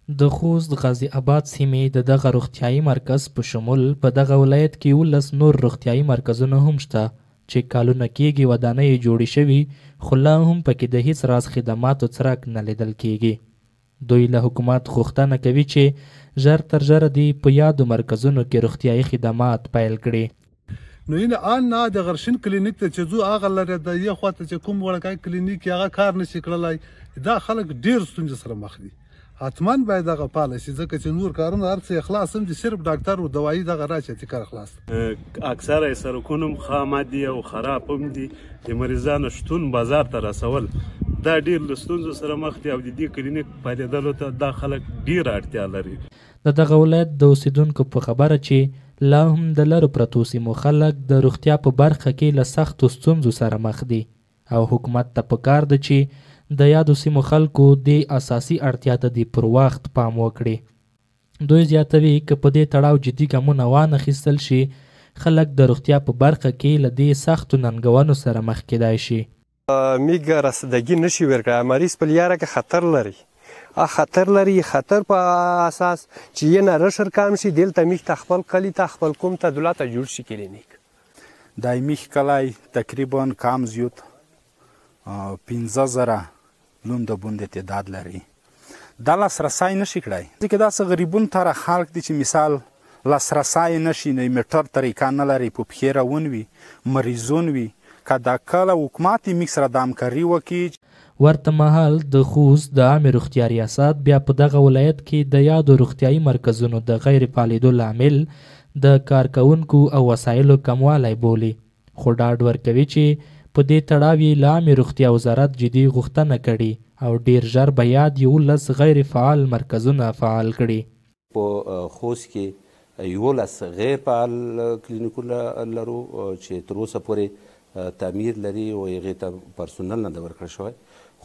د خوست غازي آباد سیمې د دغه روغتیايي مرکز په شمول په دغه ولایت کې 11 نور روغتیايي مرکزونه هم شته چې کالونه کېږي ودانۍ یې جوړې شوي خو لا هم پکې د هیڅ راز خدماتو څرک نه لیدل کېږي. دوی له حکومت غوښتنه کوي چې ژر تر ژره دې په یادو مرکزونو کې روغتیايي خدمات پیل کړي. نو این آن نه د غرشین کلینیک ته چې ځو هغه لري د یې خواته چې کوم وړکای کلینیک هغه کار نشي کړلی دا خلک ډېر ستونزې سره مخ دي. حتما باید دغه پاله شي ځکه چې نور کارونه هر څه اخلاص هم دي صرف ډاکټر او دوایي دغه راشي چې کار خلاص اکثره سرکونه هم خامه دي او خراب هم دي د مریضانو شتون بازار ته رسول دا ډېر له ستونزو سره مخ دي او د دې کلینیک پاتېدلو ته دا خلک ډېره اړتیا لري. د دغه ولایت د اوسیدونکو په خبره چې لا هم د لرو پرتو سیمو خلک د روغتیا په برخه کې له سختو ستونزو سره مخ دي او حکومت ته پکار ده چې د یادو سیمو خلکو د اساسي اړتیا ته د پر وخت پام وکړي. دوی زیاتوي که په دې تړاو جدي ګامونه وانخیستل شي خلک د روغتیا په برخه کې له دې سختو ننګونو سره مخ کیدای شي. میږ رسیدګي نشي ورکړی مریض په لیاره کې خطر لري خطر په اساس چې یې نه رشر کم شي دلته میږ ته خپل کلي ته خپل کوم ته دولت جوړ شي کلینیک. د میږ کلی تقریبا کم زیات 15,000 لوند بوند تعداد لري. دا لاسرسی نشي کړی ځکه داسې غریبون تره خلک دي چې مثال لاسرسی نشي نه میټر طریقه نه لري په پښې روان وي مریضون وي که دا کله حکومت یې موږ سره د همکاري وکړي. ورته مهال د خوست د عامې روغتیا ریاست بیا په دغه ولایت کې د یادو روغتیايي مرکزونو د غیر فعالېدو لامل د کارکوونکو او وسایلو کموالی بولي خو ډاډ ورکوي چې په دې تړاو یې له عامې روغتیا وزارت جدي غوښتنه کړې او ډیر ژر به یاد 11 غیر فعال مرکزونه فعال کړي. په خوست کې 11 غیر فعال کلینیکونه لرو چې تر اوسه پورې تعمیر لري او هغې ته پرسونل نه ده ورکړل شوی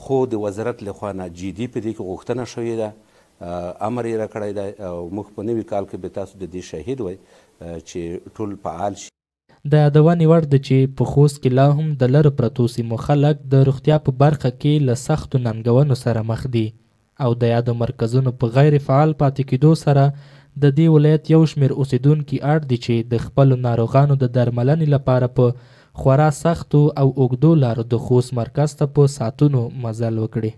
خو د وزارت لخوا نه جدي په دې کې غوښتنه شوې ده امر یې راکړی دی او موږ په نوي کال کې به تاسو د دې شاهد وئ چې ټول فعال شي. د یادونې وړ ده چې په خوست کې لا هم د لرو پرتو سیمو خلک د روغتیا په برخه کې له سختو ننګونو سره مخ دي او د یادو مرکزونو په غیر فعال پاتې کېدو سره د دې ولایت یو شمېر اوسیدونکي اړ دي چې د خپلو ناروغانو د درملنې لپاره په خورا سختو او اوږدو لارو د خوست مرکز ته په ساعتونو مزل وکړي.